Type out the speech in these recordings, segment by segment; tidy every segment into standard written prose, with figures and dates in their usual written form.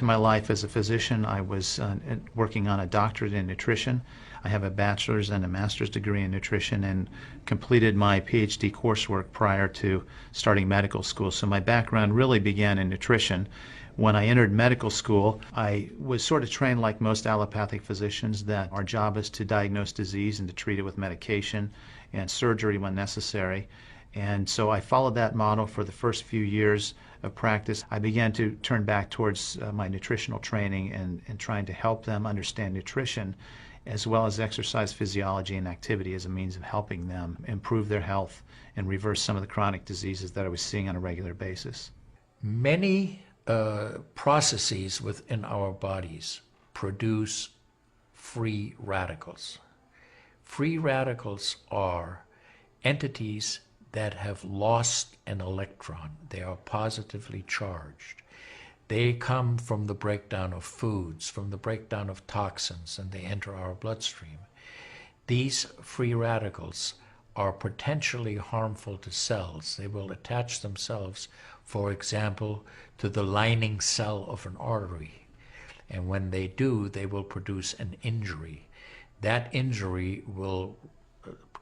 To my life as a physician, I was working on a doctorate in nutrition. I have a bachelor's and a master's degree in nutrition and completed my PhD coursework prior to starting medical school. So my background really began in nutrition. When I entered medical school, I was sort of trained like most allopathic physicians that our job is to diagnose disease and to treat it with medication and surgery when necessary. And so I followed that model for the first few years of practice. I began to turn back towards my nutritional training and trying to help them understand nutrition as well as exercise physiology and activity as a means of helping them improve their health and reverse some of the chronic diseases that I was seeing on a regular basis. Many processes within our bodies produce free radicals. Free radicals are entities that have lost an electron. They are positively charged. They come from the breakdown of foods, from the breakdown of toxins, and they enter our bloodstream. These free radicals are potentially harmful to cells. They will attach themselves, for example, to the lining cell of an artery. And when they do, they will produce an injury. That injury will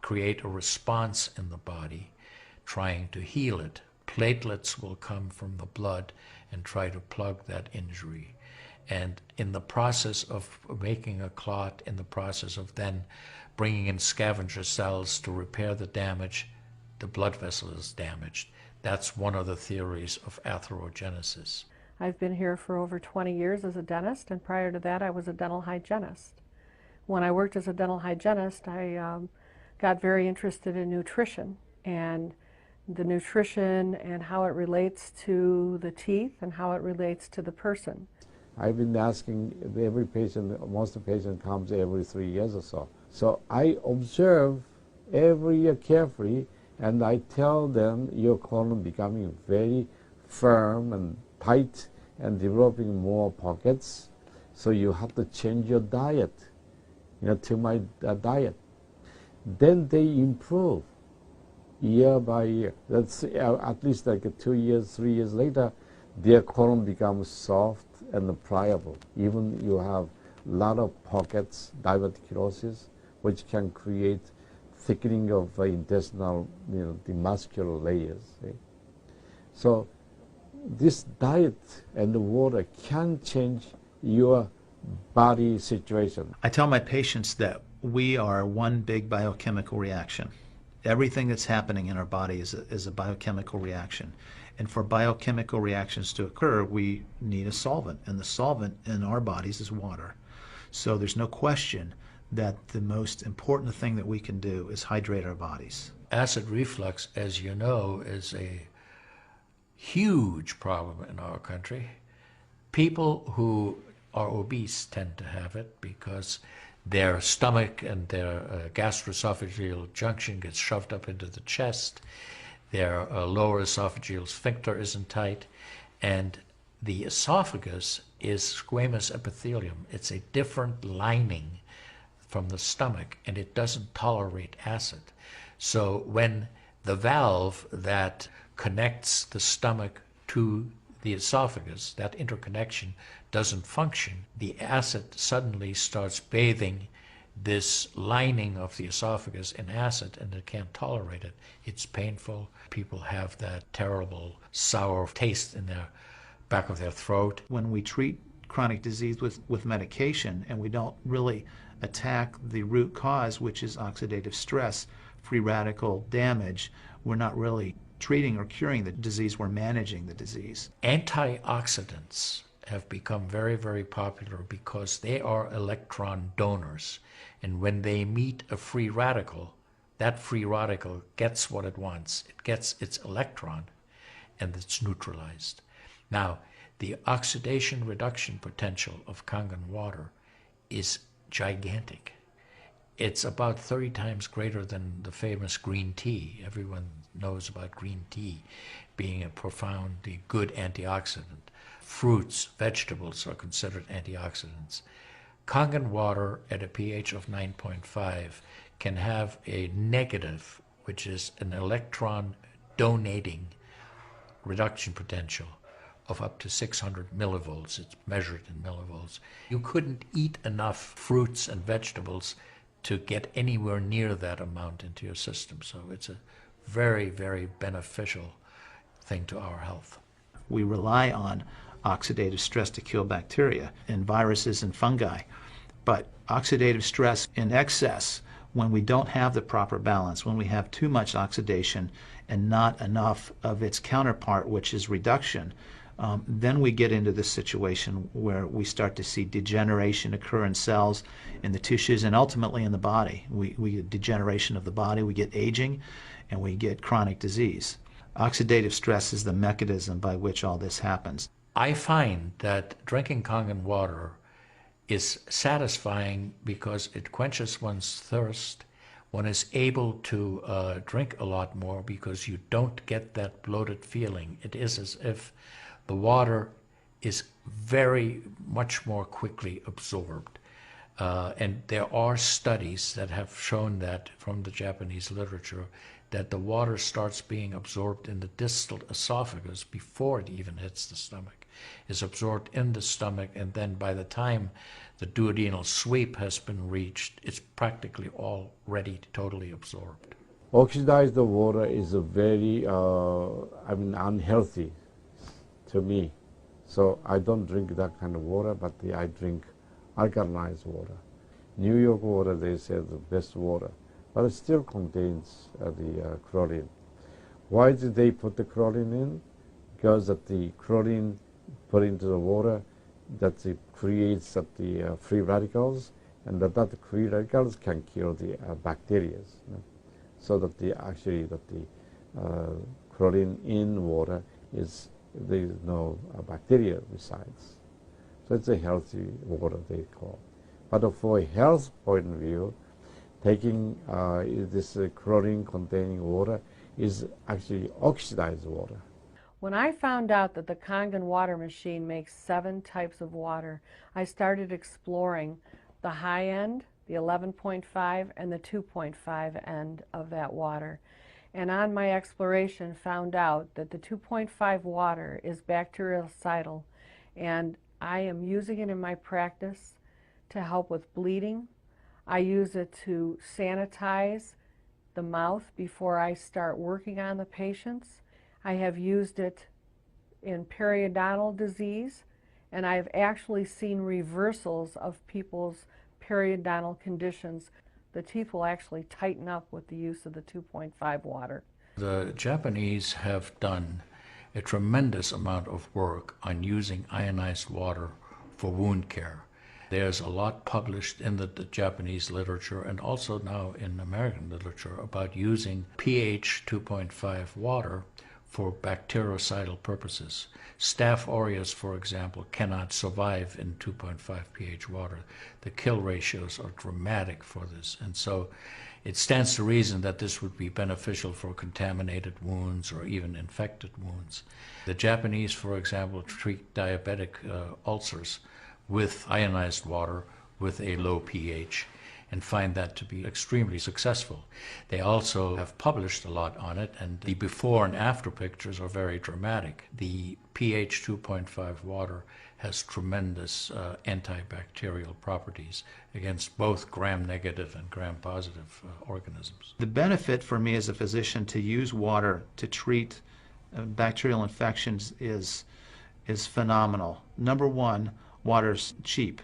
create a response in the body trying to heal it. Platelets will come from the blood and try to plug that injury. And in the process of making a clot, in the process of then bringing in scavenger cells to repair the damage, the blood vessel is damaged. That's one of the theories of atherogenesis. I've been here for over 20 years as a dentist, and prior to that I was a dental hygienist. When I worked as a dental hygienist, I got very interested in nutrition and the nutrition and how it relates to the teeth and how it relates to the person. I've been asking every patient, most of the patient comes every 3 years or so. So I observe every year carefully, and I tell them your colon becoming very firm and tight and developing more pockets. So you have to change your diet, to my diet. Then they improve year by year. That's at least like 2 years, 3 years later, their colon becomes soft and pliable. Even you have a lot of pockets, diverticulosis, which can create thickening of intestinal, the muscular layers. So this diet and the water can change your body situation. I tell my patients that we are one big biochemical reaction. Everything that's happening in our body is a biochemical reaction. And for biochemical reactions to occur, we need a solvent. And the solvent in our bodies is water. So there's no question that the most important thing that we can do is hydrate our bodies. Acid reflux, as you know, is a huge problem in our country. People who are obese tend to have it because their stomach and their gastroesophageal junction gets shoved up into the chest. Their lower esophageal sphincter isn't tight, and the esophagus is squamous epithelium. It's a different lining from the stomach, and it doesn't tolerate acid. So when the valve that connects the stomach to the esophagus, that interconnection doesn't function, the acid suddenly starts bathing this lining of the esophagus in acid, and it can't tolerate it. It's painful. People have that terrible sour taste in their back of their throat. When we treat chronic disease with medication and we don't really attack the root cause, which is oxidative stress, free radical damage, we're not really treating or curing the disease, we're managing the disease. Antioxidants have become very, very popular because they are electron donors. And when they meet a free radical, that free radical gets what it wants. It gets its electron, and it's neutralized. Now, the oxidation reduction potential of Kangen water is gigantic. It's about 30 times greater than the famous green tea. Everyone knows about green tea being a profoundly good antioxidant. Fruits, vegetables are considered antioxidants. Kangen water at a pH of 9.5 can have a negative, which is an electron donating reduction potential of up to 600 millivolts. It's measured in millivolts. You couldn't eat enough fruits and vegetables to get anywhere near that amount into your system. So it's a very, very beneficial thing to our health. We rely on oxidative stress to kill bacteria and viruses and fungi. But oxidative stress in excess, when we don't have the proper balance, when we have too much oxidation and not enough of its counterpart, which is reduction, then we get into this situation where we start to see degeneration occur in cells, in the tissues, and ultimately in the body. We get degeneration of the body, we get aging, and we get chronic disease. Oxidative stress is the mechanism by which all this happens. I find that drinking Kangen water is satisfying because it quenches one's thirst. One is able to drink a lot more because you don't get that bloated feeling. It is as if the water is very much more quickly absorbed. And there are studies that have shown that from the Japanese literature, that the water starts being absorbed in the distal esophagus before it even hits the stomach, is absorbed in the stomach, and then by the time the duodenal sweep has been reached, it's practically already totally absorbed. Oxidized water is a very, unhealthy to me. So I don't drink that kind of water, but I drink alkalized water. New York water, they say, the best water, but it still contains the chlorine. Why did they put the chlorine in? Because that the chlorine put into the water, that it creates the free radicals, and that free radicals can kill the bacteria. So that the chlorine in water is, there is no bacteria resides. So it's a healthy water, they call. But for a health point of view, taking this chlorine containing water is actually oxidized water. When I found out that the Kangen water machine makes 7 types of water, I started exploring the high end, the 11.5, and the 2.5 end of that water. And on my exploration, found out that the 2.5 water is bactericidal, and I am using it in my practice to help with bleeding. I use it to sanitize the mouth before I start working on the patients. I have used it in periodontal disease, and I've actually seen reversals of people's periodontal conditions. The teeth will actually tighten up with the use of the 2.5 water. The Japanese have done a tremendous amount of work on using ionized water for wound care. There's a lot published in the Japanese literature and also now in American literature about using pH 2.5 water for bactericidal purposes. Staph aureus, for example, cannot survive in 2.5 pH water. The kill ratios are dramatic for this, and so it stands to reason that this would be beneficial for contaminated wounds or even infected wounds. The Japanese, for example, treat diabetic ulcers with ionized water with a low pH and find that to be extremely successful. They also have published a lot on it, and the before and after pictures are very dramatic. The pH 2.5 water has tremendous antibacterial properties against both gram-negative and gram-positive organisms. The benefit for me as a physician to use water to treat bacterial infections is phenomenal. Number one, water's cheap.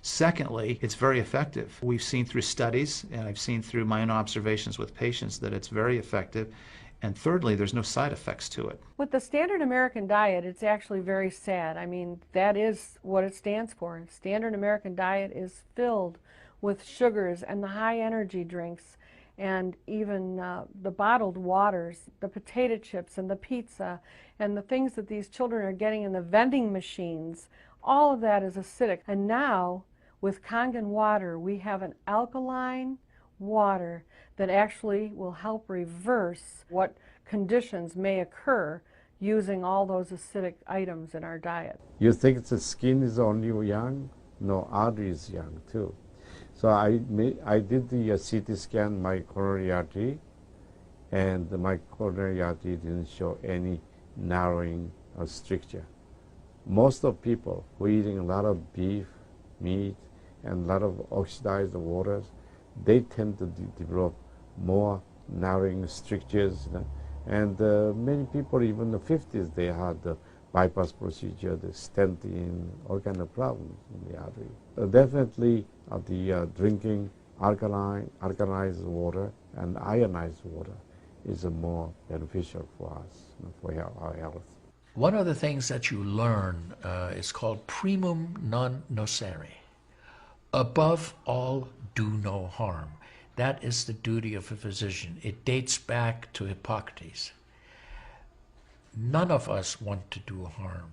Secondly, it's very effective. We've seen through studies, and I've seen through my own observations with patients, that it's very effective. And thirdly, there's no side effects to it. With the standard American diet, it's actually very sad. I mean, that is what it stands for. Standard American diet is filled with sugars and the high energy drinks, and even the bottled waters, the potato chips and the pizza, and the things that these children are getting in the vending machines. All of that is acidic. And now, with Kangen water, we have an alkaline water that actually will help reverse what conditions may occur using all those acidic items in our diet. You think the skin is only young? No, artery is young too. So I did the CT scan, my coronary artery, and my coronary artery didn't show any narrowing or stricture. most of people who are eating a lot of beef, meat, and a lot of oxidized waters, they tend to develop more narrowing strictures. And many people, even in the 50s, they had the bypass procedure, the stenting, all kind of problems in the artery. Definitely the drinking alkalized water and ionized water is more beneficial for us, for our health. One of the things that you learn is called primum non nocere. Above all, do no harm. That is the duty of a physician. It dates back to Hippocrates. None of us want to do harm.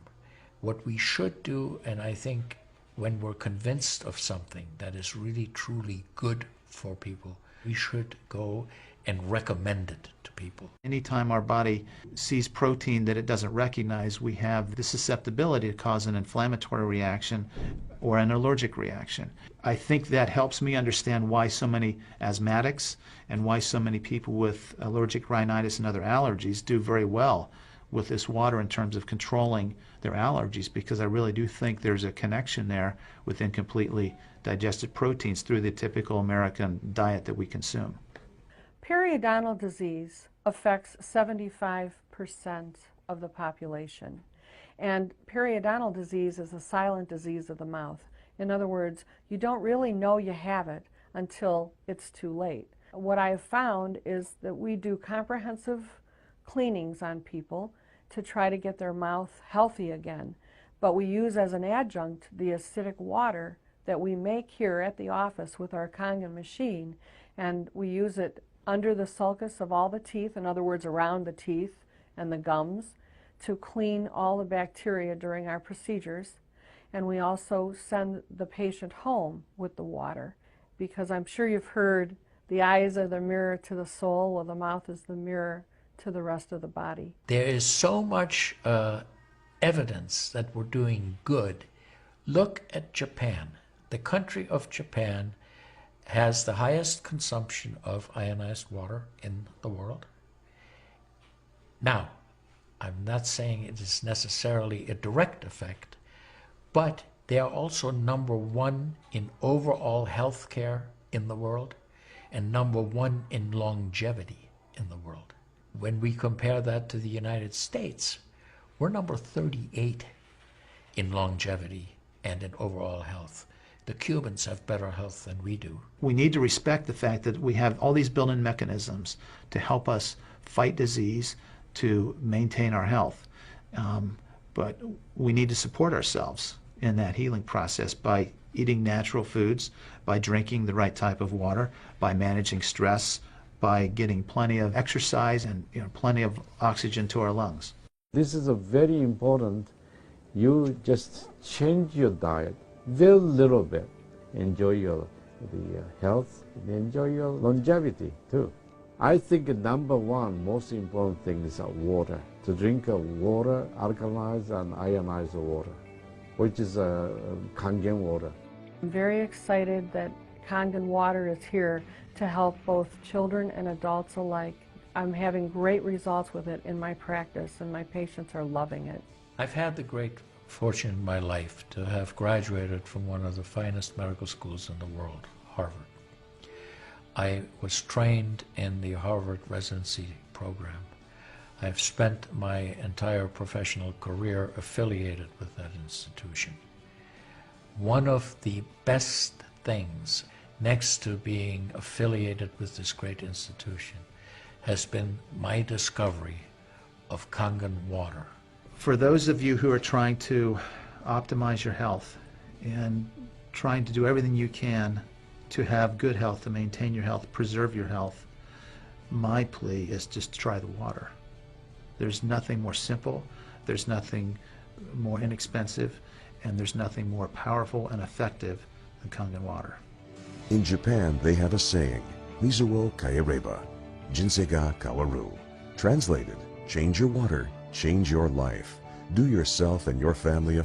What we should do, and I think when we're convinced of something that is really truly good for people, we should go and recommend it to people. Anytime our body sees protein that it doesn't recognize, we have the susceptibility to cause an inflammatory reaction or an allergic reaction. I think that helps me understand why so many asthmatics and why so many people with allergic rhinitis and other allergies do very well with this water in terms of controlling their allergies, because I really do think there's a connection there with incompletely digested proteins through the typical American diet that we consume. Periodontal disease affects 75% of the population. And periodontal disease is a silent disease of the mouth. In other words, you don't really know you have it until it's too late. What I have found is that we do comprehensive cleanings on people to try to get their mouth healthy again. But we use as an adjunct the acidic water that we make here at the office with our Kangen machine, and we use it under the sulcus of all the teeth, in other words, around the teeth and the gums, to clean all the bacteria during our procedures. And we also send the patient home with the water, because I'm sure you've heard the eyes are the mirror to the soul, or the mouth is the mirror to the rest of the body. There is so much evidence that we're doing good. Look at Japan. The country of Japan has the highest consumption of ionized water in the world. Now, I'm not saying it is necessarily a direct effect, but they are also #1 in overall health care in the world and #1 in longevity in the world. When we compare that to the United States, we're number 38 in longevity and in overall health. The Cubans have better health than we do. We need to respect the fact that we have all these built-in mechanisms to help us fight disease, to maintain our health. But we need to support ourselves in that healing process by eating natural foods, by drinking the right type of water, by managing stress, by getting plenty of exercise and plenty of oxygen to our lungs. This is a very important. You just change your diet very little bit. Enjoy the health, and enjoy your longevity too. I think #1 most important thing is water. To drink water, alkalized and ionized water, which is Kangen water. I'm very excited that Kangen water is here to help both children and adults alike. I'm having great results with it in my practice, and my patients are loving it. I've had the great fortune in my life to have graduated from one of the finest medical schools in the world, Harvard. I was trained in the Harvard residency program. I've spent my entire professional career affiliated with that institution. One of the best things, next to being affiliated with this great institution, has been my discovery of Kangen water. For those of you who are trying to optimize your health and trying to do everything you can to have good health, to maintain your health, preserve your health, my plea is just try the water. There's nothing more simple, there's nothing more inexpensive, and there's nothing more powerful and effective than Kangen water. In Japan, they have a saying, Mizuo kaereba, jinsei ga kawaru. Translated, change your water, change your life. Do yourself and your family a